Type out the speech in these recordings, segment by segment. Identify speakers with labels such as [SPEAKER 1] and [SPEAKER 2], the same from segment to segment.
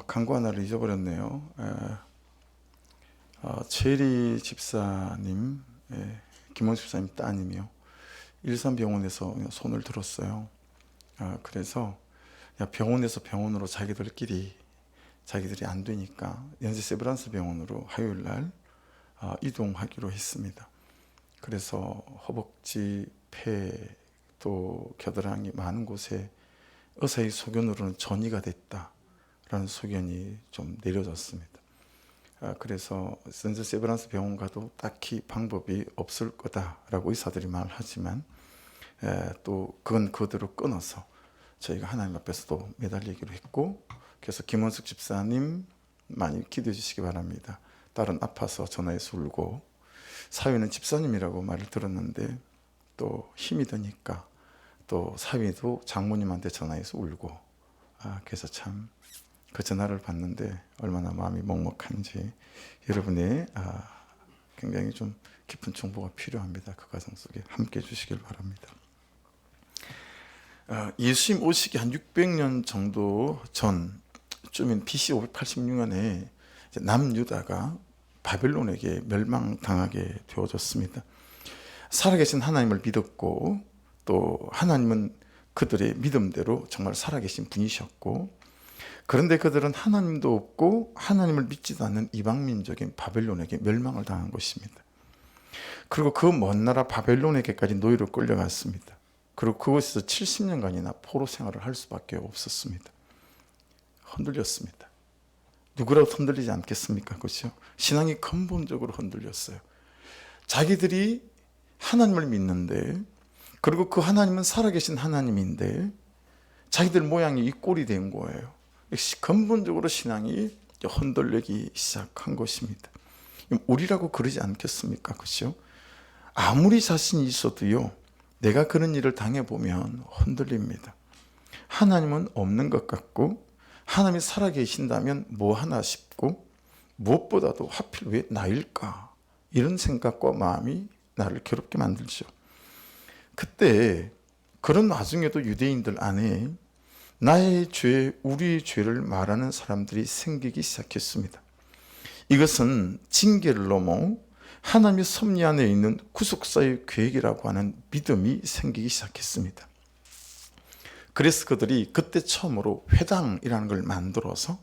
[SPEAKER 1] 강구 하나를 잊어버렸네요. 최리 집사님, 김원수 집사님 따님이요. 일산병원에서 손을 들었어요. 그래서 병원에서 병원으로 자기들이 안 되니까 연세 세브란스 병원으로 화요일 날 이동하기로 했습니다. 그래서 허벅지, 폐, 또 겨드랑이 많은 곳에 의사의 소견으로는 전이가 됐다라는 소견이 좀 내려졌습니다. 그래서 연세 세브란스 병원 가도 딱히 방법이 없을 거다라고 의사들이 말하지만 또 그건 그대로 끊어서 저희가 하나님 앞에서도 매달리기로 했고, 그래서 김원숙 집사님 많이 기도해 주시기 바랍니다. 딸은 아파서 전화해서 울고, 사위는 집사님이라고 말을 들었는데 또 힘이 드니까 또 사위도 장모님한테 전화해서 울고, 그래서 참 그 전화를 받는데 얼마나 마음이 먹먹한지 여러분의 굉장히 좀 깊은 정보가 필요합니다. 그 과정 속에 함께 해주시길 바랍니다. 예수님 오시기 한 600년 정도 전쯤인 BC 586년에 남유다가 바벨론에게 멸망당하게 되어졌습니다. 살아계신 하나님을 믿었고, 또 하나님은 그들의 믿음대로 정말 살아계신 분이셨고, 그런데 그들은 하나님도 없고 하나님을 믿지도 않는 이방민족인 바벨론에게 멸망을 당한 것입니다. 그리고 그 먼 나라 바벨론에게까지 노예로 끌려갔습니다. 그리고 그곳에서 70년간이나 포로 생활을 할 수밖에 없었습니다. 흔들렸습니다. 누구라도 흔들리지 않겠습니까? 그렇죠? 신앙이 근본적으로 흔들렸어요. 자기들이 하나님을 믿는데, 그리고 그 하나님은 살아계신 하나님인데 자기들 모양이 이 꼴이 된 거예요. 근본적으로 신앙이 흔들리기 시작한 것입니다. 우리라고 그러지 않겠습니까? 그렇죠? 아무리 자신이 있어도요, 내가 그런 일을 당해보면 흔들립니다. 하나님은 없는 것 같고, 하나님이 살아계신다면 뭐 하나 싶고, 무엇보다도 하필 왜 나일까? 이런 생각과 마음이 나를 괴롭게 만들죠. 그때 그런 와중에도 유대인들 안에 나의 죄, 우리의 죄를 말하는 사람들이 생기기 시작했습니다. 이것은 징계를 넘어 하나님의 섭리 안에 있는 구속사의 계획이라고 하는 믿음이 생기기 시작했습니다. 그래서 그들이 그때 처음으로 회당이라는 걸 만들어서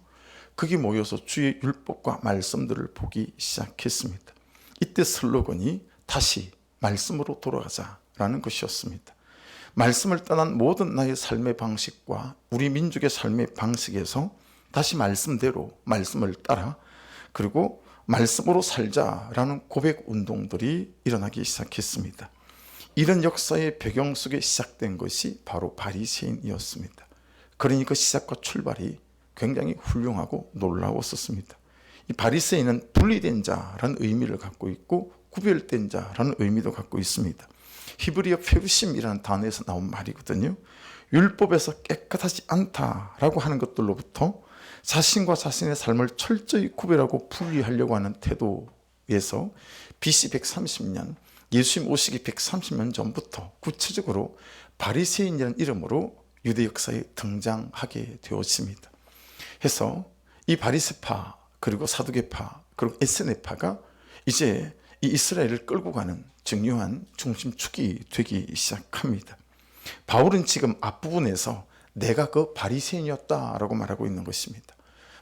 [SPEAKER 1] 거기 모여서 주의 율법과 말씀들을 보기 시작했습니다. 이때 슬로건이 다시 말씀으로 돌아가자라는 것이었습니다. 말씀을 떠난 모든 나의 삶의 방식과 우리 민족의 삶의 방식에서 다시 말씀대로 말씀을 따라, 그리고 말씀으로 살자라는 고백 운동들이 일어나기 시작했습니다. 이런 역사의 배경 속에 시작된 것이 바로 바리새인이었습니다. 그러니 그 시작과 출발이 굉장히 훌륭하고 놀라웠었습니다. 이 바리새인은 분리된 자라는 의미를 갖고 있고, 구별된 자라는 의미도 갖고 있습니다. 히브리어 페루심이라는 단어에서 나온 말이거든요. 율법에서 깨끗하지 않다라고 하는 것들로부터 자신과 자신의 삶을 철저히 구별하고 분리하려고 하는 태도에서 BC 130년, 예수님 오시기 130년 전부터 구체적으로 바리새인이라는 이름으로 유대 역사에 등장하게 되었습니다. 해서 이 바리새파, 그리고 사두개파, 그리고 에세네파가 이제 이 이스라엘을 끌고 가는 중요한 중심축이 되기 시작합니다. 바울은 지금 앞부분에서 내가 그 바리새인이었다라고 말하고 있는 것입니다.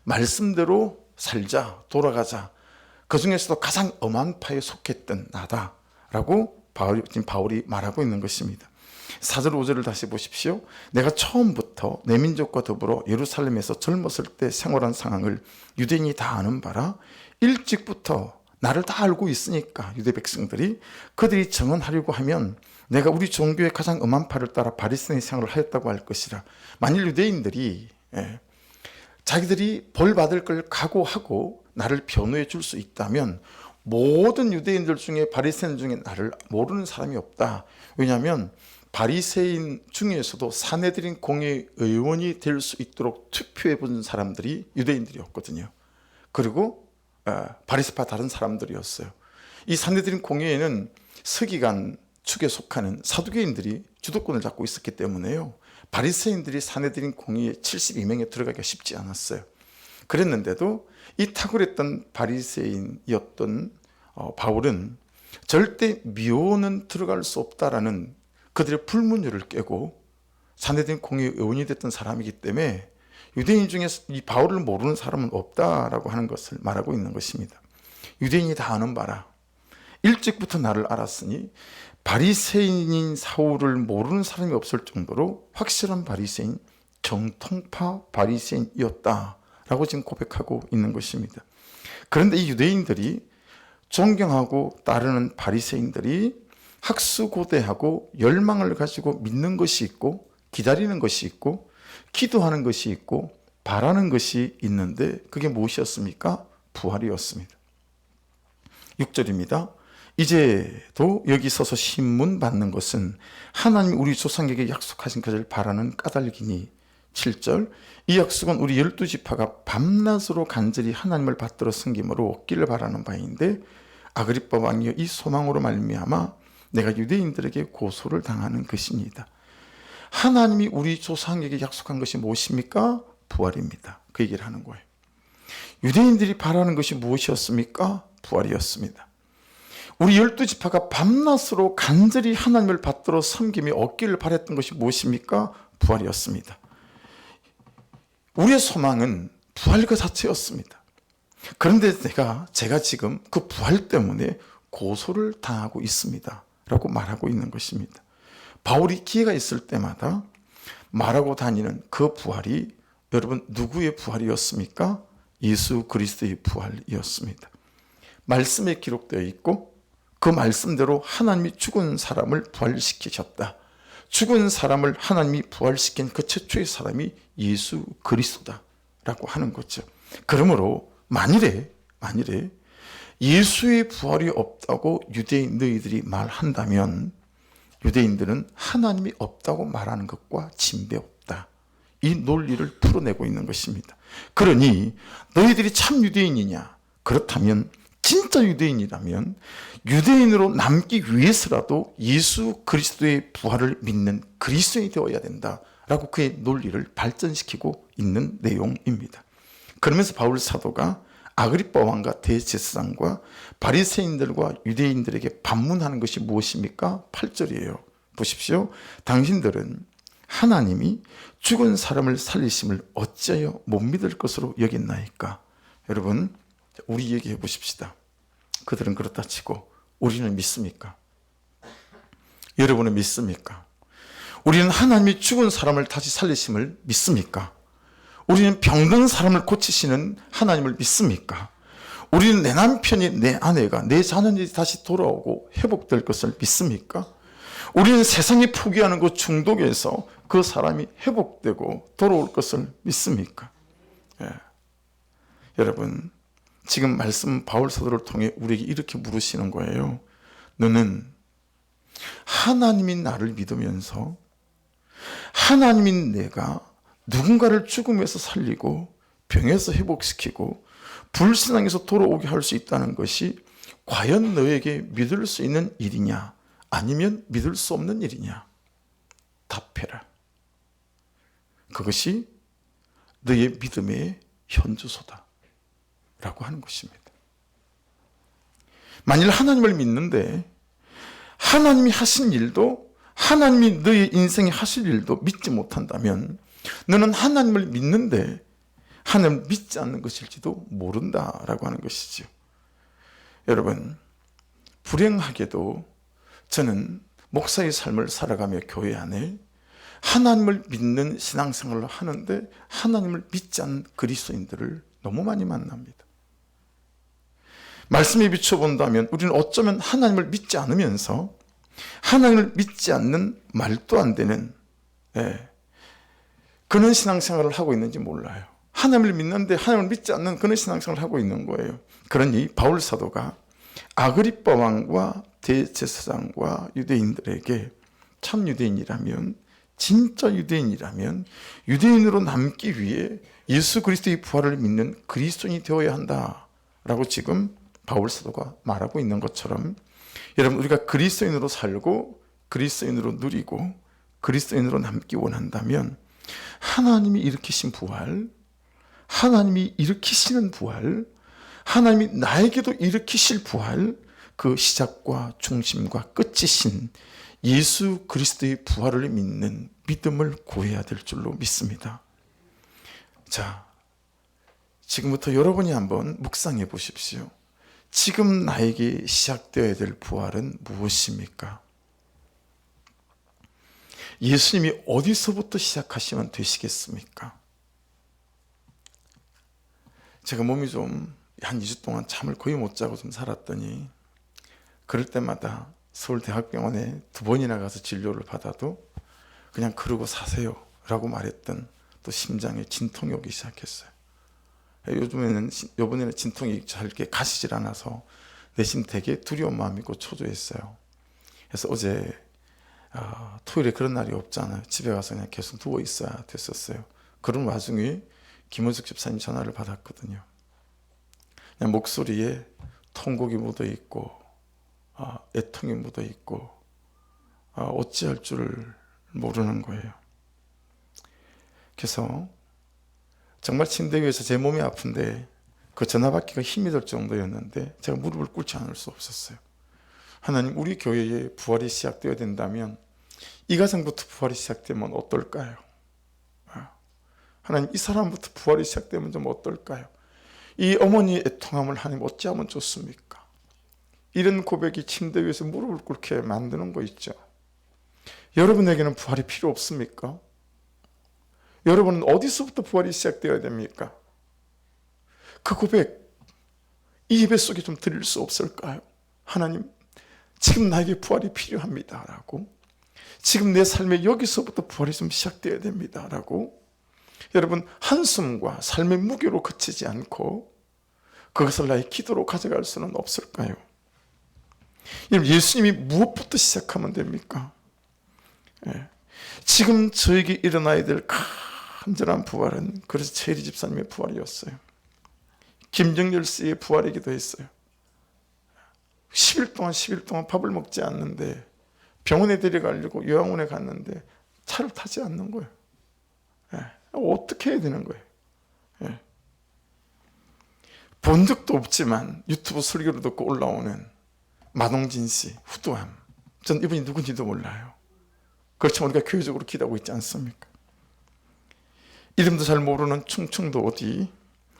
[SPEAKER 1] 말씀대로 살자, 돌아가자, 그 중에서도 가장 엄한 파에 속했던 나다라고 지금 바울이 말하고 있는 것입니다. 4절 5절을 다시 보십시오. 내가 처음부터 내 민족과 더불어 예루살렘에서 젊었을 때 생활한 상황을 유대인이 다 아는 바라, 일찍부터 나를 다 알고 있으니까 유대 백성들이, 그들이 정언하려고 하면 내가 우리 종교의 가장 엄한 파를 따라 바리새인 생활을 하였다고 할 것이라. 만일 유대인들이 자기들이 벌 받을 걸 각오하고 나를 변호해 줄 수 있다면 모든 유대인들 중에 바리새인 중에 나를 모르는 사람이 없다. 왜냐하면 바리새인 중에서도 사내들인 공의 의원이 될 수 있도록 투표해 본 사람들이 유대인들이었거든요. 그리고 바리새파 다른 사람들이었어요. 이 산헤드린 공회에는 서기관 축에 속하는 사두개인들이 주도권을 잡고 있었기 때문에요, 바리새인들이 산헤드린 공회에 72명에 들어가기가 쉽지 않았어요. 그랬는데도 이 탁월했던 바리새인이었던 바울은 절대 미호는 들어갈 수 없다라는 그들의 불문율을 깨고 산헤드린 공의 의원이 됐던 사람이기 때문에 유대인 중에 이 바울을 모르는 사람은 없다라고 하는 것을 말하고 있는 것입니다. 유대인이 다 아는 바라 일찍부터 나를 알았으니 바리새인인 사울을 모르는 사람이 없을 정도로 확실한 바리새인, 정통파 바리새인이었다라고 지금 고백하고 있는 것입니다. 그런데 이 유대인들이 존경하고 따르는 바리새인들이 학수고대하고 열망을 가지고 믿는 것이 있고 기다리는 것이 있고 기도하는 것이 있고 바라는 것이 있는데 그게 무엇이었습니까? 부활이었습니다. 6절입니다. 이제도 여기 서서 신문 받는 것은 하나님이 우리 조상에게 약속하신 것을 바라는 까닭이니 7절 이 약속은 우리 12지파가 밤낮으로 간절히 하나님을 받들어 섬김으로 얻기를 바라는 바인데 아그리빠 왕이여 이 소망으로 말미암아 내가 유대인들에게 고소를 당하는 것입니다. 하나님이 우리 조상에게 약속한 것이 무엇입니까? 부활입니다. 그 얘기를 하는 거예요. 유대인들이 바라는 것이 무엇이었습니까? 부활이었습니다. 우리 12지파가 밤낮으로 간절히 하나님을 받들어 섬김이 얻기를 바랬던 것이 무엇입니까? 부활이었습니다. 우리의 소망은 부활 그 자체였습니다. 그런데 제가 지금 그 부활 때문에 고소를 당하고 있습니다 라고 말하고 있는 것입니다. 바울이 기회가 있을 때마다 말하고 다니는 그 부활이 여러분 누구의 부활이었습니까? 예수 그리스도의 부활이었습니다. 말씀에 기록되어 있고 그 말씀대로 하나님이 죽은 사람을 부활시키셨다. 죽은 사람을 하나님이 부활시킨 그 최초의 사람이 예수 그리스도다라고 하는 거죠. 그러므로 만일에 예수의 부활이 없다고 유대인 너희들이 말한다면 유대인들은 하나님이 없다고 말하는 것과 진배 없다. 이 논리를 풀어내고 있는 것입니다. 그러니 너희들이 참 유대인이냐? 그렇다면 진짜 유대인이라면 유대인으로 남기 위해서라도 예수 그리스도의 부활을 믿는 그리스도인이 되어야 된다라고 그의 논리를 발전시키고 있는 내용입니다. 그러면서 바울 사도가 아그리빠 왕과 대제사장과 바리새인들과 유대인들에게 반문하는 것이 무엇입니까? 8절이에요. 보십시오. 당신들은 하나님이 죽은 사람을 살리심을 어찌하여 못 믿을 것으로 여겼나이까? 여러분, 우리 얘기해 보십시다. 그들은 그렇다 치고 우리는 믿습니까? 여러분은 믿습니까? 우리는 하나님이 죽은 사람을 다시 살리심을 믿습니까? 우리는 병든 사람을 고치시는 하나님을 믿습니까? 우리는 내 남편이, 내 아내가, 내 자녀들이 다시 돌아오고 회복될 것을 믿습니까? 우리는 세상이 포기하는 그 중독에서 그 사람이 회복되고 돌아올 것을 믿습니까? 예. 여러분, 지금 말씀 바울 사도를 통해 우리에게 이렇게 물으시는 거예요. 너는 하나님이 나를 믿으면서 하나님이 내가 누군가를 죽음에서 살리고 병에서 회복시키고 불신앙에서 돌아오게 할 수 있다는 것이 과연 너에게 믿을 수 있는 일이냐 아니면 믿을 수 없는 일이냐? 답해라. 그것이 너의 믿음의 현주소다 라고 하는 것입니다. 만일 하나님을 믿는데 하나님이 하신 일도 하나님이 너의 인생에 하실 일도 믿지 못한다면 너는 하나님을 믿는데 하나님을 믿지 않는 것일지도 모른다라고 하는 것이죠. 여러분, 불행하게도 저는 목사의 삶을 살아가며 교회 안에 하나님을 믿는 신앙생활을 하는데 하나님을 믿지 않는 그리스도인들을 너무 많이 만납니다. 말씀에 비춰본다면 우리는 어쩌면 하나님을 믿지 않으면서 하나님을 믿지 않는 말도 안 되는 그런 신앙생활을 하고 있는지 몰라요. 하나님을 믿는데 하나님을 믿지 않는 그런 신앙생활을 하고 있는 거예요. 그러니 바울 사도가 아그리빠 왕과 대제사장과 유대인들에게 참 유대인이라면 진짜 유대인이라면 유대인으로 남기 위해 예수 그리스도의 부활을 믿는 그리스도인이 되어야 한다라고 지금 바울 사도가 말하고 있는 것처럼 여러분 우리가 그리스도인으로 살고 그리스도인으로 누리고 그리스도인으로 남기 원한다면 하나님이 일으키신 부활 하나님이 일으키시는 부활, 하나님이 나에게도 일으키실 부활, 그 시작과 중심과 끝이신 예수 그리스도의 부활을 믿는 믿음을 구해야 될 줄로 믿습니다. 자, 지금부터 여러분이 한번 묵상해 보십시오. 지금 나에게 시작되어야 될 부활은 무엇입니까? 예수님이 어디서부터 시작하시면 되시겠습니까? 제가 몸이 좀 한 2주 동안 잠을 거의 못 자고 좀 살았더니 그럴 때마다 서울대학병원에 2번이나 가서 진료를 받아도 그냥 그러고 사세요 라고 말했던 또 심장에 진통이 오기 시작했어요. 요번에는 진통이 잘게 가시질 않아서 내심 되게 두려운 마음이 있고 초조했어요. 그래서 어제 토요일에 그런 날이 없잖아요. 집에 가서 그냥 계속 누워 있어야 됐었어요. 그런 와중에 김원숙 집사님 전화를 받았거든요. 그냥 목소리에 통곡이 묻어 있고 애통이 묻어 있고 어찌할 줄을 모르는 거예요. 그래서 정말 침대 위에서 제 몸이 아픈데 그 전화 받기가 힘이 들 정도였는데 제가 무릎을 꿇지 않을 수 없었어요. 하나님, 우리 교회에 부활이 시작되어야 된다면 이 가정부터 부활이 시작되면 어떨까요? 하나님, 이 사람부터 부활이 시작되면 좀 어떨까요? 이 어머니의 애통함을 하나님 어찌하면 좋습니까? 이런 고백이 침대 위에서 무릎을 꿇게 만드는 거 있죠. 여러분에게는 부활이 필요 없습니까? 여러분은 어디서부터 부활이 시작되어야 됩니까? 그 고백 이 예배 속에 좀 드릴 수 없을까요? 하나님, 지금 나에게 부활이 필요합니다 라고, 지금 내 삶에 여기서부터 부활이 좀 시작되어야 됩니다 라고, 여러분 한숨과 삶의 무게로 그치지 않고 그것을 나의 기도로 가져갈 수는 없을까요? 여러분, 예수님이 무엇부터 시작하면 됩니까? 지금 저에게 일어나야 될 간절한 부활은 그래서 최리 집사님의 부활이었어요. 김정열 씨의 부활이기도 했어요. 10일 동안 밥을 먹지 않는데 병원에 데려가려고 요양원에 갔는데 차를 타지 않는 거예요. 어떻게 해야 되는 거예요? 본 적도 없지만 유튜브 설교를 듣고 올라오는 마동진 씨, 후두함. 전 이분이 누군지도 몰라요. 그렇지만 우리가 교회적으로 기도하고 있지 않습니까? 이름도 잘 모르는 충청도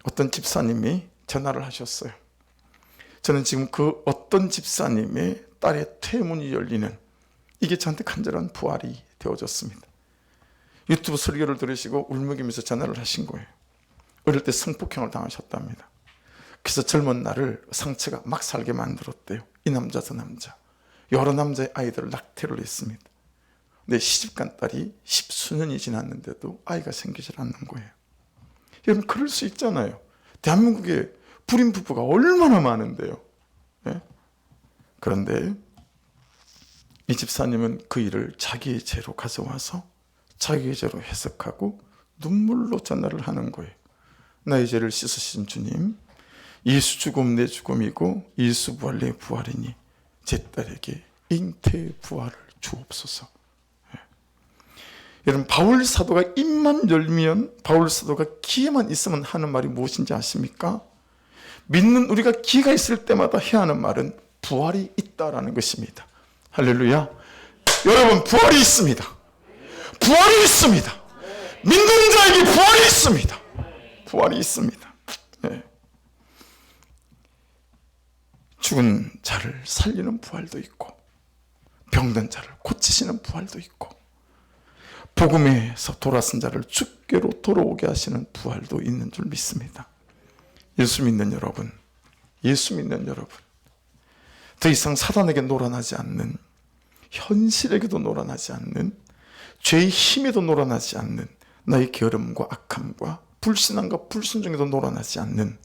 [SPEAKER 1] 어떤 집사님이 전화를 하셨어요. 저는 지금 그 어떤 집사님의 딸의 퇴문이 열리는 이게 저한테 간절한 부활이 되어졌습니다. 유튜브 설교를 들으시고 울먹이면서 전화를 하신 거예요. 어릴 때 성폭행을 당하셨답니다. 그래서 젊은 날을 상처가 막 살게 만들었대요. 이 남자 저 남자 여러 남자의 아이들을 낙태를 했습니다. 내 시집간 딸이 10수년이 지났는데도 아이가 생기질 않는 거예요. 여러분, 그럴 수 있잖아요. 대한민국에 불임 부부가 얼마나 많은데요. 그런데 이 집사님은 그 일을 자기의 죄로 가져와서 자기의 죄로 해석하고 눈물로 전화를 하는 거예요. 나의 죄를 씻으신 주님, 예수 죽음 내 죽음이고 예수 부활 내 부활이니 제 딸에게 잉태의 부활을 주옵소서. 여러분, 바울 사도가 입만 열면, 바울 사도가 기회만 있으면 하는 말이 무엇인지 아십니까? 믿는 우리가 기회가 있을 때마다 해야 하는 말은 부활이 있다라는 것입니다. 할렐루야. 여러분, 부활이 있습니다. 부활이 있습니다. 믿는 자에게 부활이 있습니다. 부활이 있습니다. 죽은 자를 살리는 부활도 있고 병든 자를 고치시는 부활도 있고 복음에서 돌아선 자를 주께로 돌아오게 하시는 부활도 있는 줄 믿습니다. 예수 믿는 여러분, 더 이상 사단에게 놀아나지 않는, 현실에게도 놀아나지 않는, 죄의 힘에도 놀아나지 않는, 나의 게으름과 악함과 불신앙과 불순종에도 놀아나지 않는,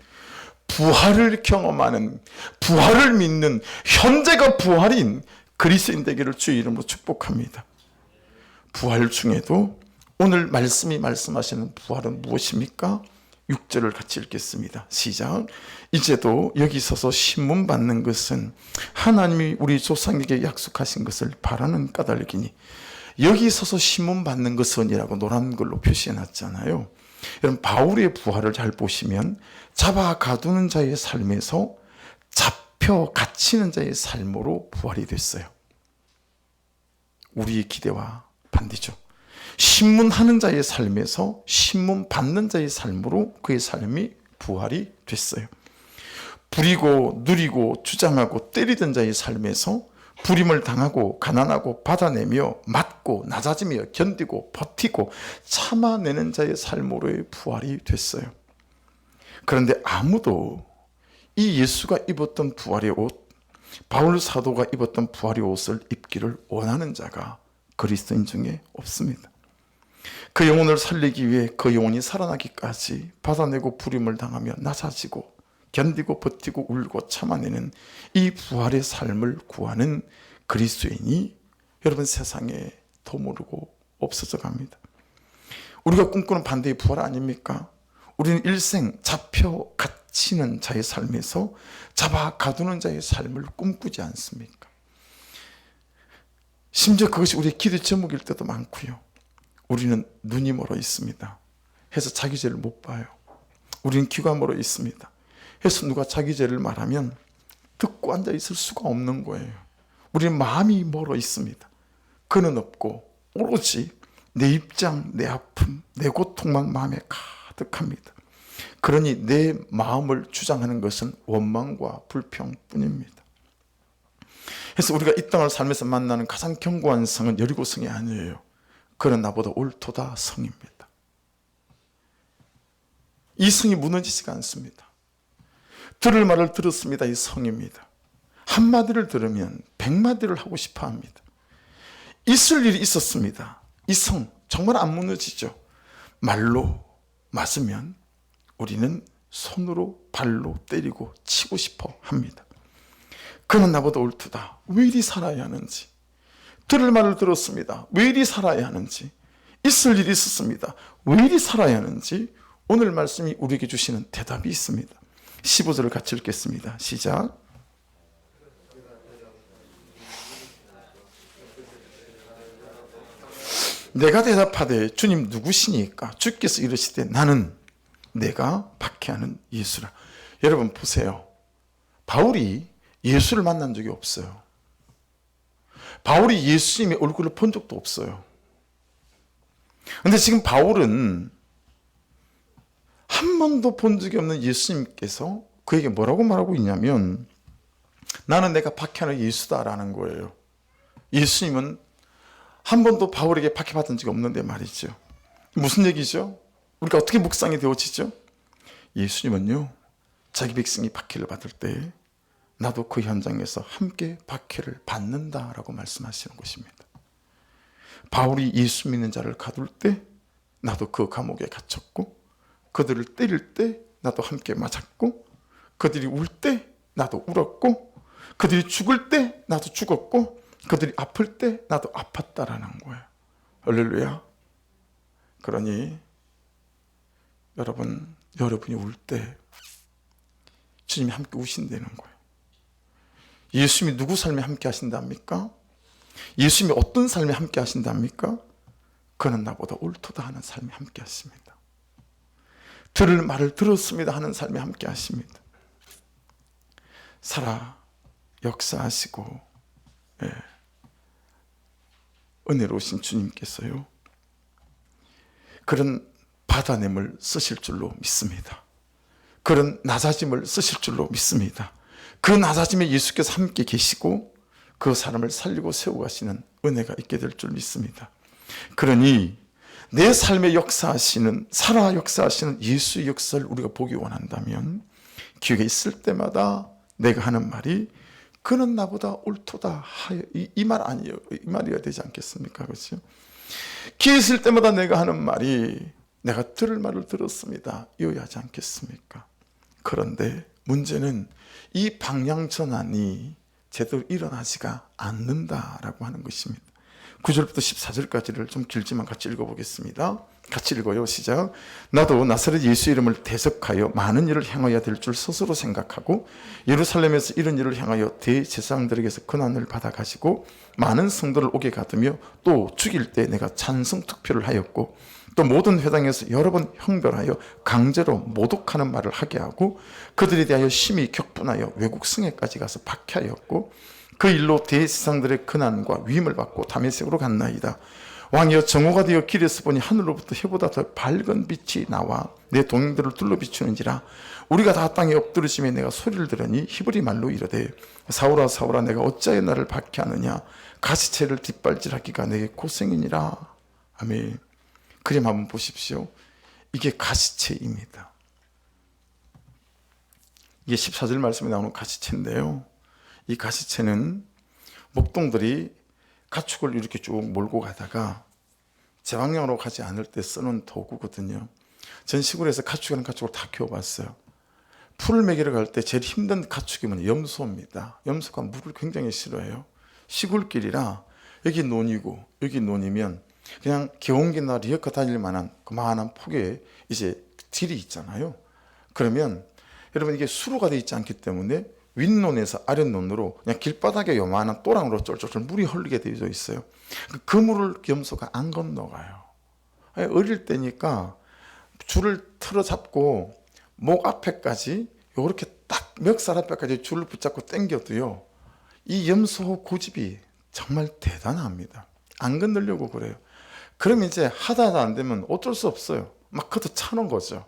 [SPEAKER 1] 부활을 경험하는, 부활을 믿는, 현재가 부활인 그리스도인 되기를 주의 이름으로 축복합니다. 부활 중에도 오늘 말씀이 말씀하시는 부활은 무엇입니까? 6절을 같이 읽겠습니다. 시작. 이제도 여기 서서 신문 받는 것은 하나님이 우리 조상에게 약속하신 것을 바라는 까닭이니, 여기 서서 신문 받는 것은 이라고 노란 글로 표시해 놨잖아요. 여러분, 바울의 부활을 잘 보시면 잡아 가두는 자의 삶에서 잡혀 갇히는 자의 삶으로 부활이 됐어요. 우리의 기대와 반대죠. 신문하는 자의 삶에서 신문 받는 자의 삶으로 그의 삶이 부활이 됐어요. 부리고 누리고 주장하고 때리던 자의 삶에서 부림을 당하고 가난하고 받아내며 맞고 낮아지며 견디고 버티고 참아내는 자의 삶으로의 부활이 됐어요. 그런데 아무도 이 예수가 입었던 부활의 옷, 바울 사도가 입었던 부활의 옷을 입기를 원하는 자가 그리스도인 중에 없습니다. 그 영혼을 살리기 위해 그 영혼이 살아나기까지 받아내고 부림을 당하며 낮아지고 견디고 버티고 울고 참아내는 이 부활의 삶을 구하는 그리스도인이 여러분 세상에 드물고 없어져 갑니다. 우리가 꿈꾸는 반대의 부활 아닙니까? 우리는 일생 잡혀 갇히는 자의 삶에서 잡아 가두는 자의 삶을 꿈꾸지 않습니까? 심지어 그것이 우리의 기도 제목일 때도 많고요. 우리는 눈이 멀어 있습니다. 해서 자기 죄를 못 봐요. 우리는 귀가 멀어 있습니다. 해서 누가 자기 죄를 말하면 듣고 앉아 있을 수가 없는 거예요. 우리는 마음이 멀어 있습니다. 그는 없고 오로지 내 입장, 내 아픔, 내 고통만 마음에 가득합니다. 그러니 내 마음을 주장하는 것은 원망과 불평뿐입니다. 그래서 우리가 이 땅을 살면서 만나는 가장 견고한 성은 여리고성이 아니에요. 그는 나보다 옳도다 성입니다. 이 성이 무너지지가 않습니다. 들을 말을 들었습니다. 이 성입니다. 한마디를 들으면 100마디를 하고 싶어 합니다. 있을 일이 있었습니다. 이 성 정말 안 무너지죠. 말로 맞으면 우리는 손으로 발로 때리고 치고 싶어 합니다. 그는 나보다 옳도다. 왜 이리 살아야 하는지. 들을 말을 들었습니다. 왜 이리 살아야 하는지. 있을 일이 있었습니다. 왜 이리 살아야 하는지. 오늘 말씀이 우리에게 주시는 대답이 있습니다. 15절을 같이 읽겠습니다. 시작. 내가 대답하되 주님 누구시니까? 주께서 이르시되 나는 내가 박해하는 예수라. 여러분 보세요. 바울이 예수를 만난 적이 없어요. 바울이 예수님의 얼굴을 본 적도 없어요. 그런데 지금 바울은 한 번도 본 적이 없는 예수님께서 그에게 뭐라고 말하고 있냐면 나는 내가 박해하는 예수다라는 거예요. 예수님은 한 번도 바울에게 박해받은 적이 없는데 말이죠. 무슨 얘기죠? 우리가 어떻게 묵상이 되어지죠? 예수님은요, 자기 백성이 박해를 받을 때 나도 그 현장에서 함께 박해를 받는다라고 말씀하시는 것입니다. 바울이 예수 믿는 자를 가둘 때 나도 그 감옥에 갇혔고, 그들을 때릴 때 나도 함께 맞았고, 그들이 울 때 나도 울었고, 그들이 죽을 때 나도 죽었고, 그들이 아플 때 나도 아팠다라는 거예요. 할렐루야. 그러니 여러분이 울 때 주님이 함께 우신다는 거예요. 예수님이 누구 삶에 함께 하신답니까? 예수님이 어떤 삶에 함께 하신답니까? 그는 나보다 옳도다 하는 삶에 함께 하십니다. 들을 말을 들었습니다 하는 삶에 함께 하십니다. 살아 역사하시고 은혜로우신 주님께서요, 그런 받아냄을 쓰실 줄로 믿습니다. 그런 낮아짐을 쓰실 줄로 믿습니다. 그 낮아짐에 예수께서 함께 계시고 그 사람을 살리고 세워가시는 은혜가 있게 될 줄 믿습니다. 그러니 내 삶에 역사하시는, 살아 역사하시는 예수의 역사를 우리가 보기 원한다면 기회가 있을 때마다 내가 하는 말이 그는 나보다 옳도다 하여, 이 말 아니에요. 이 말이어야 되지 않겠습니까? 그렇죠? 기회 있을 때마다 내가 하는 말이 내가 들을 말을 들었습니다 이어야 하지 않겠습니까? 그런데 문제는 이 방향 전환이 제대로 일어나지가 않는다라고 하는 것입니다. 9절부터 14절까지를 좀 길지만 같이 읽어보겠습니다. 같이 읽어요. 시작. 나도 나사렛 예수 이름을 대적하여 많은 일을 행해야 될 줄 스스로 생각하고 예루살렘에서 이런 일을 행하여 대제사장들에게서 권한을 받아가지고 많은 성도를 오게 가두며 또 죽일 때 내가 찬성 투표를 하였고 또 모든 회당에서 여러 번 형벌하여 강제로 모독하는 말을 하게 하고 그들에 대하여 심히 격분하여 외국 성에까지 가서 박해하였고 그 일로 대세상들의 근한과 위임을 받고 다메섹으로 갔나이다. 왕이여 정오가 되어 길에서 보니 하늘로부터 해보다 더 밝은 빛이 나와 내 동행들을 둘러 비추는지라. 우리가 다 땅에 엎드러지며 내가 소리를 들으니 히브리 말로 이르되 사울아 사울아 내가 어찌하여 나를 박해하느냐. 가시채를 뒷발질하기가 내게 고생이니라. 아멘. 그림 한번 보십시오. 이게 가시채입니다. 이게 14절 말씀에 나오는 가시채인데요. 이 가시채는 목동들이 가축을 이렇게 쭉 몰고 가다가 제방향으로 가지 않을 때 쓰는 도구거든요. 전 시골에서 가축이라는 가축을 다 키워봤어요. 풀을 먹이러 갈 때 제일 힘든 가축이 뭐냐? 염소입니다. 염소가 물을 굉장히 싫어해요. 시골길이라 여기 논이고 여기 논이면 그냥 경운기나 리어카 다닐 만한 그만한 폭의 이제 길이 있잖아요. 그러면 여러분 이게 수로가 되어 있지 않기 때문에 윗논에서 아랫논으로 그냥 길바닥에 요만한 또랑으로 쫄쫄쫄 물이 흐르게 되어 있어요. 그 물을 염소가 안 건너가요. 어릴 때니까 줄을 틀어 잡고 목 앞에까지 이렇게 딱 멱살 앞에까지 줄을 붙잡고 당겨도요. 이 염소 고집이 정말 대단합니다. 안 건들려고 그래요. 그럼 이제 하다가 안 되면 어쩔 수 없어요. 막 걷어 차는 거죠.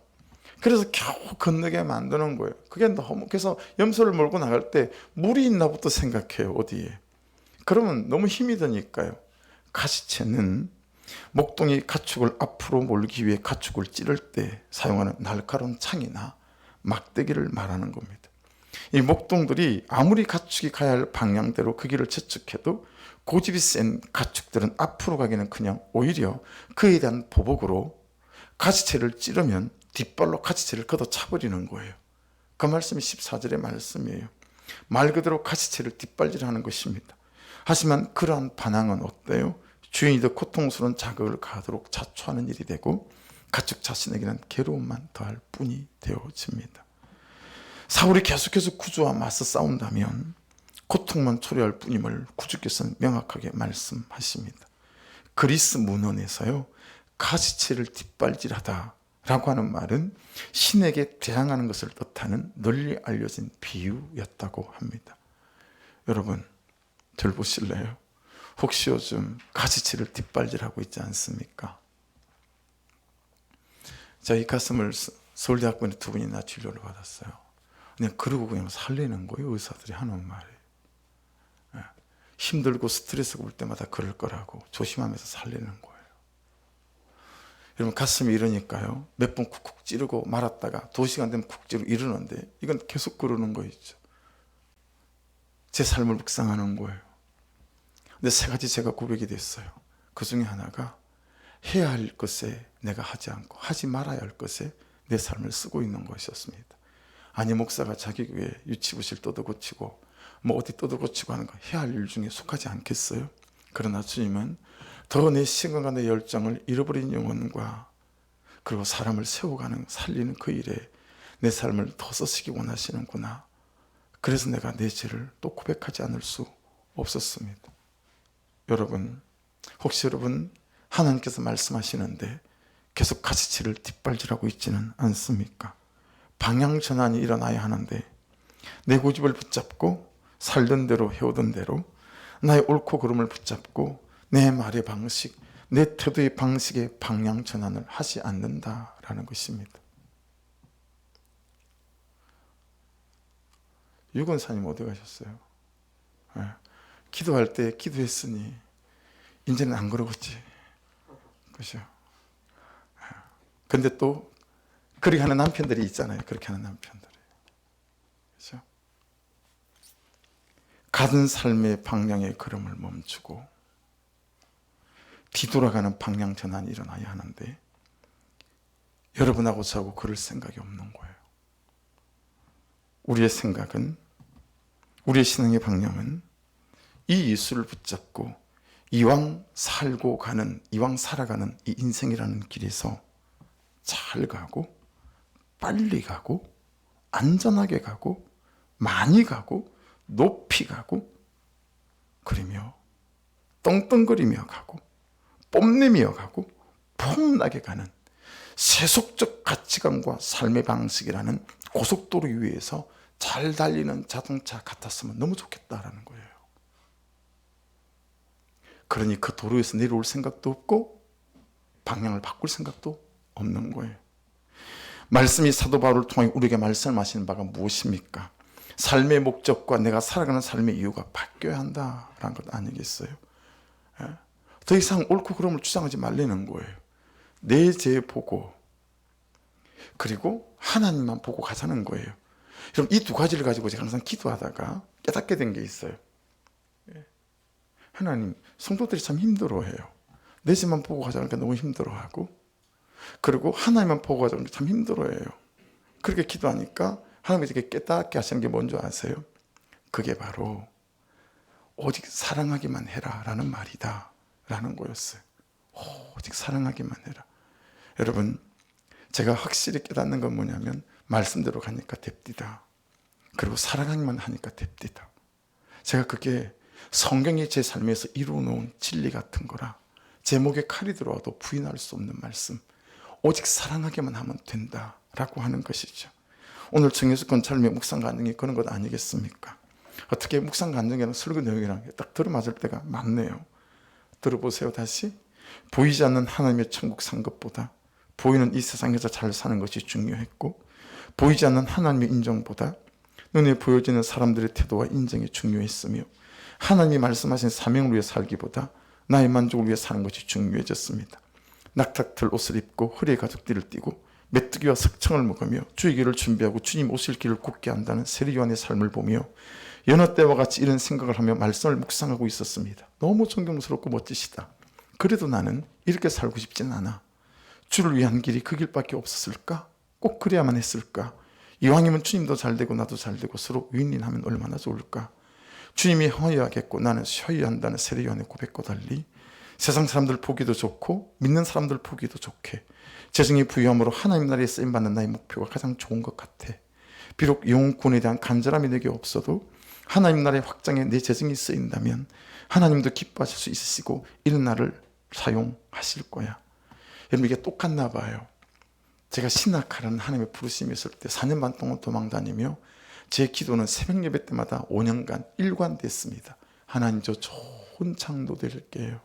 [SPEAKER 1] 그래서 겨우 건너게 만드는 거예요. 그게 너무, 그래서 염소를 몰고 나갈 때 물이 있나부터 생각해요. 어디에. 그러면 너무 힘이 드니까요. 가시채는 목동이 가축을 앞으로 몰기 위해 가축을 찌를 때 사용하는 날카로운 창이나 막대기를 말하는 겁니다. 이 목동들이 아무리 가축이 가야 할 방향대로 그 길을 채축해도 고집이 센 가축들은 앞으로 가기는커녕 오히려 그에 대한 보복으로 가시채를 찌르면 뒷발로 가시채를 걷어 차버리는 거예요. 그 말씀이 14절의 말씀이에요. 말 그대로 가시채를 뒷발질하는 것입니다. 하지만 그러한 반항은 어때요? 주인이 더 고통스러운 자극을 가하도록 자초하는 일이 되고 가축 자신에게는 괴로움만 더할 뿐이 되어집니다. 사울이 계속해서 구주와 맞서 싸운다면 고통만 초래할 뿐임을 구주께서는 명확하게 말씀하십니다. 그리스 문헌에서요, 가시채를 뒷발질하다 라고 하는 말은 신에게 대항하는 것을 뜻하는 널리 알려진 비유였다고 합니다. 여러분, 절 보실래요? 혹시 요즘 가시채를 뒷발질하고 있지 않습니까? 저희 가슴을 서울대학병원에 2분이나 진료를 받았어요. 그냥 그러고 그냥 살리는 거예요. 의사들이 하는 말이. 힘들고 스트레스가 올 때마다 그럴 거라고 조심하면서 살리는 거예요. 여러분, 가슴이 이러니까요, 몇 번 쿡쿡 찌르고 말았다가 2시간 되면 쿡 찌르고 이러는데 이건 계속 그러는 거 있죠. 제 삶을 묵상하는 거예요. 근데 3가지 제가 고백이 됐어요. 그 중에 하나가 해야 할 것에 내가 하지 않고 하지 말아야 할 것에 내 삶을 쓰고 있는 것이었습니다. 아니, 목사가 자기 교회 유치부실 떠들고치고 뭐 어디 떠들고치고 하는 거 해야 할 일 중에 속하지 않겠어요? 그러나 주님은 더 내 시간과 내 열정을 잃어버린 영혼과 그리고 사람을 세워가는 살리는 그 일에 내 삶을 더 쓰시기 원하시는구나. 그래서 내가 내 죄를 또 고백하지 않을 수 없었습니다. 여러분, 혹시 여러분 하나님께서 말씀하시는데 계속 가시채를 뒷발질하고 있지는 않습니까? 방향 전환이 일어나야 하는데 내 고집을 붙잡고 살던 대로 해오던 대로 나의 옳고 그름을 붙잡고 내 말의 방식, 내 태도의 방식의 방향 전환을 하지 않는다라는 것입니다. 유건사님 어디 가셨어요? 기도할 때 기도했으니 이제는 안 그러겠지. 그죠? 근데 또 그렇게 하는 남편들이 있잖아요. 그렇게 하는 남편들이. 그죠? 가던 삶의 방향의 걸음을 멈추고 뒤돌아가는 방향 전환이 일어나야 하는데 여러분하고 저하고 그럴 생각이 없는 거예요. 우리의 생각은, 우리의 신앙의 방향은 이 예수를 붙잡고 이왕 살고 가는, 이왕 살아가는 이 인생이라는 길에서 잘 가고 빨리 가고 안전하게 가고 많이 가고 높이 가고 그러며 떵떵거리며 가고 뽐내며 가고 폭락해 가는 세속적 가치관과 삶의 방식이라는 고속도로 위에서 잘 달리는 자동차 같았으면 너무 좋겠다라는 거예요. 그러니 그 도로에서 내려올 생각도 없고 방향을 바꿀 생각도 없는 거예요. 말씀이 사도 바울을 통해 우리에게 말씀하시는 바가 무엇입니까? 삶의 목적과 내가 살아가는 삶의 이유가 바뀌어야 한다라는 것 아니겠어요? 더 이상 옳고 그름을 주장하지 말라는 거예요. 내 죄 보고 그리고 하나님만 보고 가자는 거예요. 그럼 이 두 가지를 가지고 제가 항상 기도하다가 깨닫게 된 게 있어요. 하나님, 성도들이 참 힘들어해요. 내 죄만 보고 가자니까 너무 힘들어하고, 그리고 하나님만 보고 가자니까 참 힘들어해요. 그렇게 기도하니까 하나님께서 깨닫게 하시는 게 뭔지 아세요? 그게 바로 오직 사랑하기만 해라 라는 말이다 라는 거였어요. 오직 사랑하기만 해라. 여러분, 제가 확실히 깨닫는 건 뭐냐면 말씀대로 가니까 됩디다. 그리고 사랑하기만 하니까 됩디다. 제가 그게 성경이 제 삶에서 이루어놓은 진리 같은 거라 제 목에 칼이 들어와도 부인할 수 없는 말씀, 오직 사랑하기만 하면 된다라고 하는 것이죠. 오늘 정예수권 삶의 묵상 간증이 그런 것 아니겠습니까? 어떻게 묵상 간증이랑 설교 내용이랑 딱 들어맞을 때가 많네요. 들어보세요. 다시. 보이지 않는 하나님의 천국 산 것보다 보이는 이 세상에서 잘 사는 것이 중요했고, 보이지 않는 하나님의 인정보다 눈에 보여지는 사람들의 태도와 인정이 중요했으며, 하나님이 말씀하신 사명을 위해 살기보다 나의 만족을 위해 사는 것이 중요해졌습니다. 낙타털 옷을 입고 허리에 가죽띠를 띠고 메뚜기와 석청을 먹으며 주의 길을 준비하고 주님 오실 길을 굳게 한다는 세리요한의 삶을 보며 여느 때와 같이 이런 생각을 하며 말씀을 묵상하고 있었습니다. 너무 존경스럽고 멋지시다. 그래도 나는 이렇게 살고 싶진 않아. 주를 위한 길이 그 길밖에 없었을까? 꼭 그래야만 했을까? 이왕이면 주님도 잘 되고 나도 잘 되고 서로 윈윈하면 얼마나 좋을까? 주님이 허여하겠고 나는 쉬어야 한다는 세례요한의 고백과 달리 세상 사람들 보기도 좋고 믿는 사람들 보기도 좋게 재정이 부유함으로 하나님 나라에 쓰임받는 나의 목표가 가장 좋은 것 같아. 비록 영혼권에 대한 간절함이 내게 없어도 하나님 나라의 확장에 내 재정이 쓰인다면 하나님도 기뻐하실 수 있으시고 이런 나를 사용하실 거야. 여러분, 이게 똑같나 봐요. 제가 신학하라는 하나님의 부르심이 있을 때 4년 반 동안 도망다니며 제 기도는 새벽 예배 때마다 5년간 일관됐습니다. 하나님, 저 좋은 창도 드릴게요.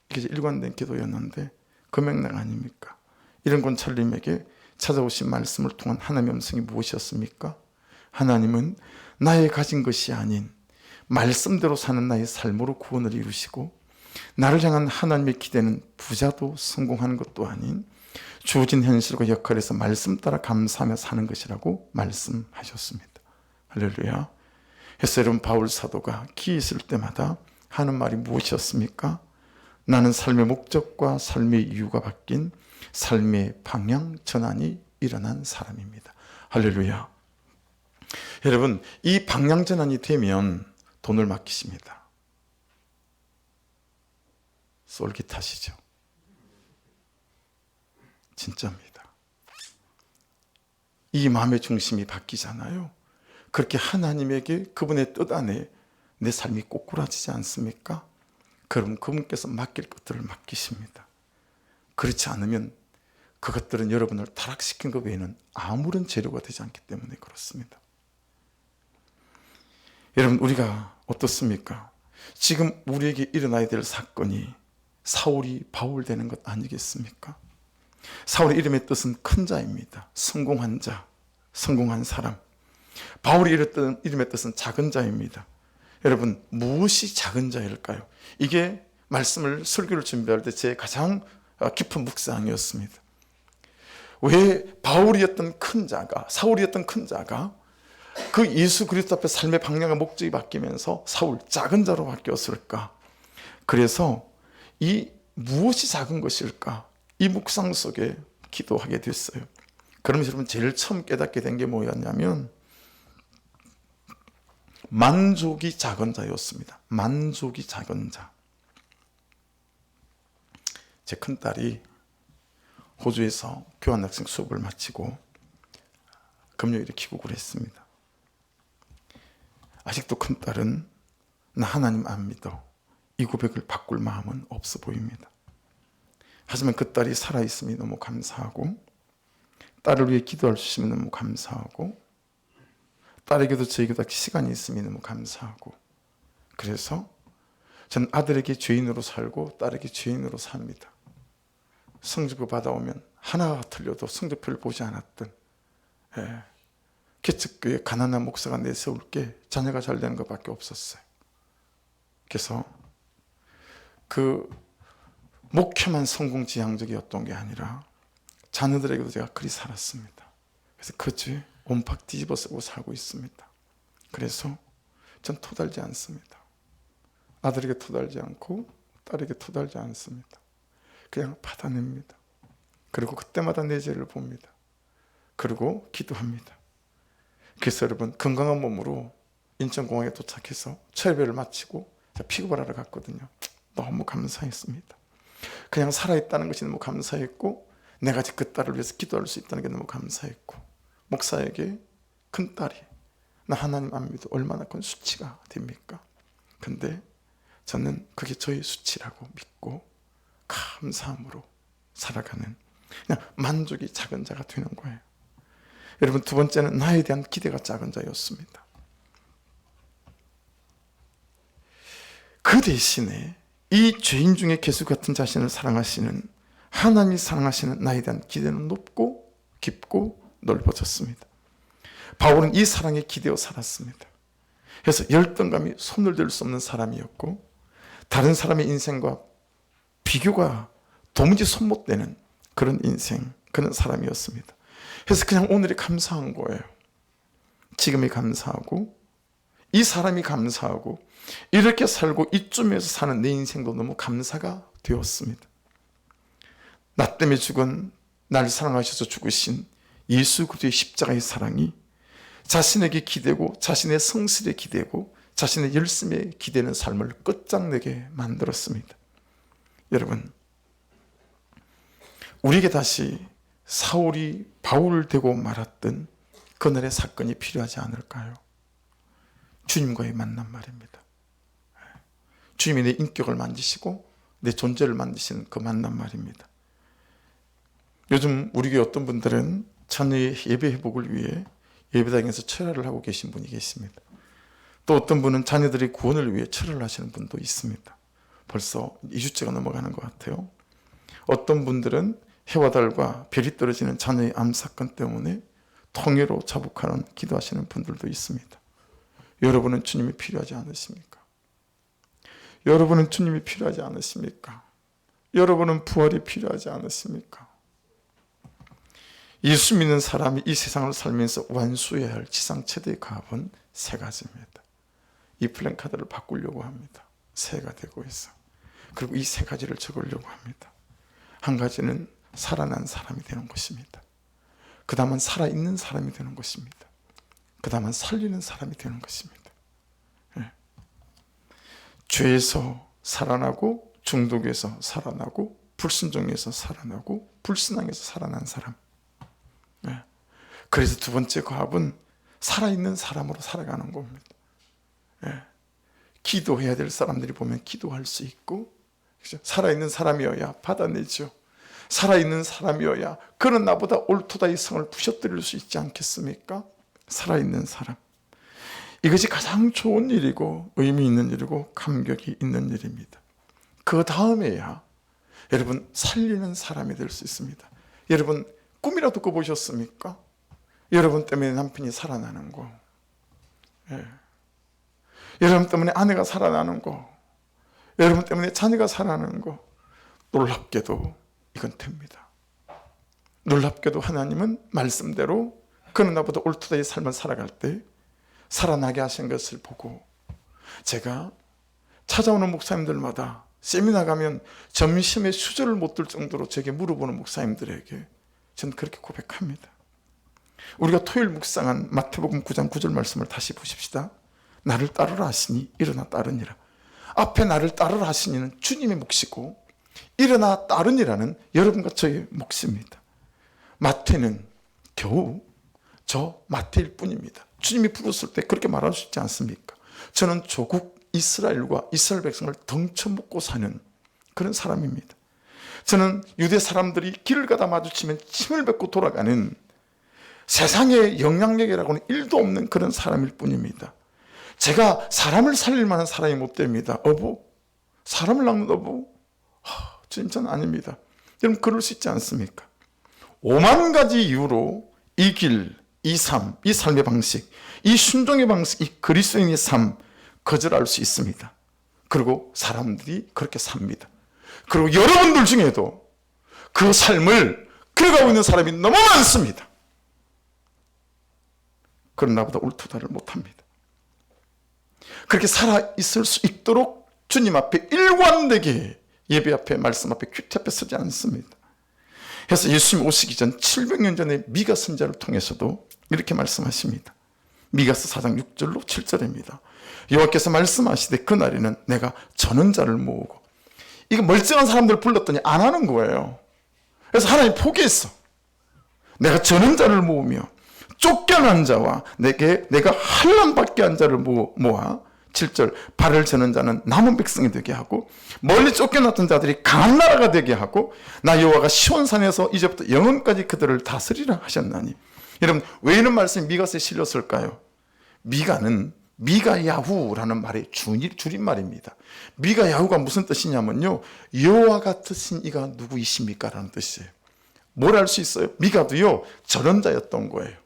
[SPEAKER 1] 이게 일관된 기도였는데 그 맥락 아닙니까? 이런 권찰님에게 찾아오신 말씀을 통한 하나님의 음성이 무엇이었습니까? 하나님은 나의 가진 것이 아닌 말씀대로 사는 나의 삶으로 구원을 이루시고, 나를 향한 하나님의 기대는 부자도 성공하는 것도 아닌 주어진 현실과 역할에서 말씀 따라 감사하며 사는 것이라고 말씀하셨습니다. 할렐루야. 그래서 여러분, 바울 사도가 기회 있을 때마다 하는 말이 무엇이었습니까? 나는 삶의 목적과 삶의 이유가 바뀐 삶의 방향 전환이 일어난 사람입니다. 할렐루야. 여러분, 이 방향 전환이 되면 돈을 맡기십니다. 솔깃하시죠? 진짜입니다. 이 마음의 중심이 바뀌잖아요. 그렇게 하나님에게 그분의 뜻 안에 내 삶이 꼬꾸라지지 않습니까? 그럼 그분께서 맡길 것들을 맡기십니다. 그렇지 않으면 그것들은 여러분을 타락시킨 것 외에는 아무런 재료가 되지 않기 때문에 그렇습니다. 여러분, 우리가 어떻습니까? 지금 우리에게 일어나야 될 사건이 사울이 바울 되는 것 아니겠습니까? 사울의 이름의 뜻은 큰 자입니다. 성공한 자, 성공한 사람. 바울의 이름의 뜻은 작은 자입니다. 여러분, 무엇이 작은 자일까요? 이게 말씀을 설교를 준비할 때 제 가장 깊은 묵상이었습니다. 왜 바울이었던 큰 자가, 사울이었던 큰 자가 그 예수 그리스도 앞에 삶의 방향과 목적이 바뀌면서 사울, 작은 자로 바뀌었을까? 그래서 이 무엇이 작은 것일까? 이 묵상 속에 기도하게 됐어요. 그러면서 여러분, 제일 처음 깨닫게 된 게 뭐였냐면 만족이 작은 자였습니다. 만족이 작은 자. 제 큰딸이 호주에서 교환학생 수업을 마치고 금요일에 귀국을 했습니다. 아직도 큰딸은 나 하나님 안 믿어, 이 고백을 바꿀 마음은 없어 보입니다. 하지만 그 딸이 살아있음이 너무 감사하고, 딸을 위해 기도할 수 있으면 너무 감사하고, 딸에게도 저에게도 시간이 있음이 너무 감사하고, 그래서 전 아들에게 죄인으로 살고 딸에게 죄인으로 삽니다. 성적표 받아오면 하나가 틀려도 성적표를 보지 않았던 개척교회 가난한 목사가 내세울 게 자녀가 잘 되는 것밖에 없었어요. 그래서 그 목표만 성공지향적이었던 게 아니라 자녀들에게도 제가 그리 살았습니다. 그래서 그 주에 온팍 뒤집어 쓰고 살고 있습니다. 그래서 전 토달지 않습니다. 아들에게 토달지 않고 딸에게 토달지 않습니다. 그냥 받아냅니다. 그리고 그때마다 내 죄를 봅니다. 그리고 기도합니다. 그래서 여러분, 건강한 몸으로 인천공항에 도착해서 철배를 마치고 픽업을 하러 갔거든요. 너무 감사했습니다. 그냥 살아있다는 것이 너무 감사했고, 내가 그 딸을 위해서 기도할 수 있다는 게 너무 감사했고, 목사에게 큰딸이 나 하나님 안 믿어 얼마나 큰 수치가 됩니까? 근데 저는 그게 저의 수치라고 믿고 감사함으로 살아가는, 그냥 만족이 작은 자가 되는 거예요. 여러분, 두 번째는 나에 대한 기대가 작은 자였습니다. 그 대신에 이 죄인 중에 개수 같은 자신을 사랑하시는 하나님이 사랑하시는 나에 대한 기대는 높고 깊고 넓어졌습니다. 바울은 이 사랑에 기대어 살았습니다. 그래서 열등감이 손을 댈 수 없는 사람이었고, 다른 사람의 인생과 비교가 도무지 손 못 대는 그런 인생, 그런 사람이었습니다. 그래서 그냥 오늘이 감사한 거예요. 지금이 감사하고, 이 사람이 감사하고, 이렇게 살고 이쯤에서 사는 내 인생도 너무 감사가 되었습니다. 나 때문에 죽은, 날 사랑하셔서 죽으신 예수 그리스도의 십자가의 사랑이 자신에게 기대고, 자신의 성실에 기대고, 자신의 열심에 기대는 삶을 끝장내게 만들었습니다. 여러분, 우리에게 다시 사울이 바울을 되고 말았던 그날의 사건이 필요하지 않을까요? 주님과의 만남 말입니다. 주님이 내 인격을 만지시고 내 존재를 만지시는 그 만남 말입니다. 요즘 우리 교회 어떤 분들은 자녀의 예배 회복을 위해 예배당에서 철야를 하고 계신 분이 계십니다. 또 어떤 분은 자녀들의 구원을 위해 철야를 하시는 분도 있습니다. 벌써 2주째가 넘어가는 것 같아요. 어떤 분들은 해와 달과 별이 떨어지는 자녀의 암 사건 때문에 통회로 자복하는 기도하시는 분들도 있습니다. 여러분은 주님이 필요하지 않으십니까? 여러분은 주님이 필요하지 않으십니까? 여러분은 부활이 필요하지 않으십니까? 예수 믿는 사람이 이 세상을 살면서 완수해야 할 지상 최대의 과업은 세 가지입니다. 이 플랜카드를 바꾸려고 합니다. 새해가 되고 있어. 그리고 이 세 가지를 적으려고 합니다. 한 가지는 살아난 사람이 되는 것입니다. 그 다음은 살아있는 사람이 되는 것입니다. 그 다음은 살리는 사람이 되는 것입니다. 네. 죄에서 살아나고, 중독에서 살아나고, 불순종에서 살아나고, 불신앙에서 살아난 사람. 네. 그래서 두 번째 과업은 살아있는 사람으로 살아가는 겁니다. 네. 기도해야 될 사람들이 보면 기도할 수 있고, 그렇죠? 살아있는 사람이어야 받아내죠. 살아있는 사람이어야 그런 나보다 올토다의 성을 부셔뜨릴 수 있지 않겠습니까? 살아있는 사람. 이것이 가장 좋은 일이고 의미 있는 일이고 감격이 있는 일입니다. 그 다음에야 여러분 살리는 사람이 될 수 있습니다. 여러분 꿈이라도 꿔보셨습니까? 여러분 때문에 남편이 살아나는 거, 여러분 때문에 아내가 살아나는 거, 여러분 때문에 자녀가 살아나는 거, 놀랍게도 이건 됩니다. 놀랍게도 하나님은 말씀대로 그는 나보다 올토다의 삶을 살아갈 때 살아나게 하신 것을 보고, 제가 찾아오는 목사님들마다 세미나 가면 점심에 수저를 못 들 정도로 제게 물어보는 목사님들에게 저는 그렇게 고백합니다. 우리가 토요일 묵상한 마태복음 9장 9절 말씀을 다시 보십시다. 나를 따르라 하시니 일어나 따르니라. 앞에 나를 따르라 하시니는 주님의 몫이고, 일어나 따르니라는 여러분과 저의 몫입니다. 마태는 겨우 저 마태일 뿐입니다. 주님이 부르실 때 그렇게 말할 수 있지 않습니까? 저는 조국 이스라엘과 이스라엘 백성을 덩쳐먹고 사는 그런 사람입니다. 저는 유대 사람들이 길을 가다 마주치면 침을 뱉고 돌아가는 세상에 영향력이라고는 1도 없는 그런 사람일 뿐입니다. 제가 사람을 살릴 만한 사람이 못 됩니다. 어부? 사람을 낚는 어부? 진짜는 아닙니다. 여러분, 그럴 수 있지 않습니까? 5만 가지 이유로 이 길, 이 삶, 이 삶의 방식, 이 순종의 방식, 이 그리스도인의 삶 거절할 수 있습니다. 그리고 사람들이 그렇게 삽니다. 그리고 여러분들 중에도 그 삶을 걸어가고 있는 사람이 너무 많습니다. 그런 나보다 옳다를 못합니다. 그렇게 살아있을 수 있도록 주님 앞에 일관되게 예배 앞에, 말씀 앞에, 큐티 앞에 서지 않습니다. 그래서 예수님 오시기 전 700년 전에 미가 선지자를 통해서도 이렇게 말씀하십니다. 미가서 4장 6절로 7절입니다. 여호와께서 말씀하시되 그날에는 내가 전원자를 모으고, 이거 멀쩡한 사람들을 불렀더니 안 하는 거예요. 그래서 하나님 포기했어. 내가 전원자를 모으며 쫓겨난 자와 내가 환난받게 한 자를 모아 7절 발을 저는 자는 남은 백성이 되게 하고 멀리 쫓겨났던 자들이 강한 나라가 되게 하고 나 여호와가 시온산에서 이제부터 영원까지 그들을 다스리라 하셨나니. 여러분, 왜 이런 말씀이 미가서에 실렸을까요? 미가는 미가야후라는 말의 줄임말입니다. 미가야후가 무슨 뜻이냐면요, 여호와 같으신 이가 누구이십니까? 라는 뜻이에요. 뭘 알 수 있어요? 미가도요 전원자였던 거예요.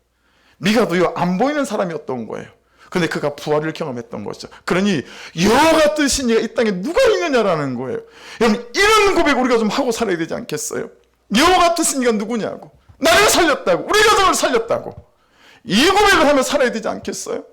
[SPEAKER 1] 미가도요 안 보이는 사람이었던 거예요. 근데 그가 부활을 경험했던 거죠. 그러니 여호와 같으신 이가 이 땅에 누가 있느냐라는 거예요. 여러분, 이런 고백 우리가 좀 하고 살아야 되지 않겠어요? 여호와 같으신 이가 누구냐고, 나를 살렸다고, 우리 가정을 살렸다고, 이 고백을 하며 살아야 되지 않겠어요?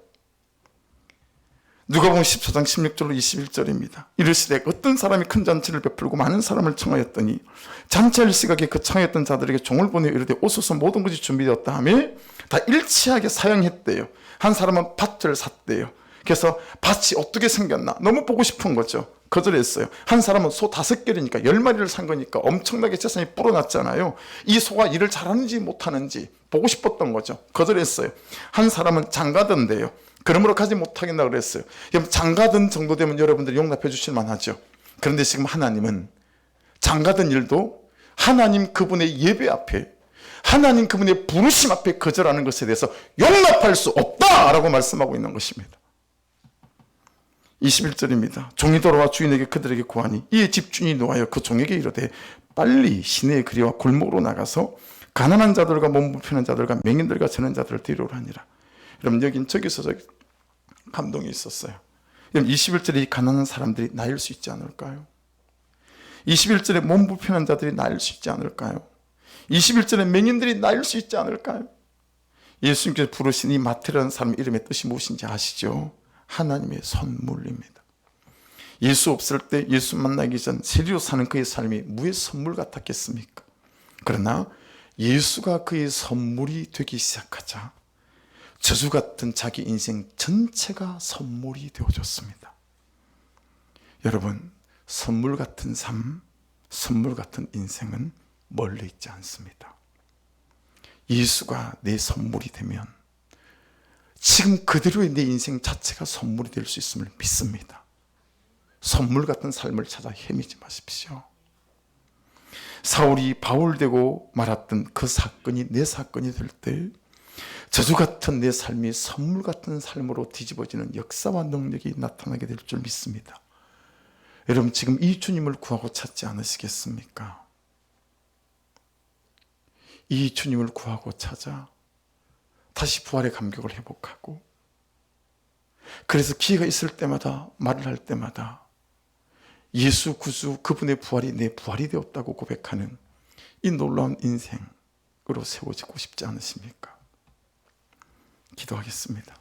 [SPEAKER 1] 누가복음 14장 16절로 21절입니다. 이르시되 어떤 사람이 큰 잔치를 베풀고 많은 사람을 청하였더니 잔치할 시각에 그 청하였던 자들에게 종을 보내어 이르되 오소서 모든 것이 준비되었다 하며 다 일치하게 사용했대요. 한 사람은 밭을 샀대요. 그래서 밭이 어떻게 생겼나 너무 보고 싶은 거죠. 거절했어요. 한 사람은 소 5개리니까 10마리를 산 거니까 엄청나게 재산이 불어났잖아요. 이 소가 일을 잘하는지 못하는지 보고 싶었던 거죠. 거절했어요. 한 사람은 장가든데요. 그러므로 가지 못하겠다 그랬어요. 장가든 정도 되면 여러분들이 용납해 주실 만하죠. 그런데 지금 하나님은 장가든 일도 하나님 그분의 예배 앞에, 하나님 그분의 부르심 앞에 거절하는 것에 대해서 용납할 수 없다라고 말씀하고 있는 것입니다. 21절입니다. 종이 돌아와 주인에게 그들에게 구하니 이에 집주인이 노하여 그 종에게 이르되 빨리 시내의 거리와 골목으로 나가서 가난한 자들과 몸 불편한 자들과 맹인들과 저는 자들을 데려오라 하니라. 여러분, 여긴 저기서 감동이 있었어요. 여러분, 21절에 이 가난한 사람들이 나일 수 있지 않을까요? 21절에 몸 불편한 자들이 나일 수 있지 않을까요? 21절에 맹인들이 나일 수 있지 않을까요? 예수님께서 부르신 이 마태라는 사람 이름의 뜻이 무엇인지 아시죠? 하나님의 선물입니다. 예수 없을 때, 예수 만나기 전 세리로 사는 그의 삶이 무의 선물 같았겠습니까? 그러나 예수가 그의 선물이 되기 시작하자 저주 같은 자기 인생 전체가 선물이 되어졌습니다. 여러분, 선물 같은 삶, 선물 같은 인생은 멀리 있지 않습니다. 예수가 내 선물이 되면 지금 그대로의 내 인생 자체가 선물이 될 수 있음을 믿습니다. 선물 같은 삶을 찾아 헤매지 마십시오. 사울이 바울 되고 말았던 그 사건이 내 사건이 될 때 저주 같은 내 삶이 선물 같은 삶으로 뒤집어지는 역사와 능력이 나타나게 될 줄 믿습니다. 여러분, 지금 이 주님을 구하고 찾지 않으시겠습니까? 이 주님을 구하고 찾아 다시 부활의 감격을 회복하고, 그래서 기회가 있을 때마다 말을 할 때마다 예수 구주 그분의 부활이 내 부활이 되었다고 고백하는 이 놀라운 인생으로 세워지고 싶지 않으십니까? 기도하겠습니다.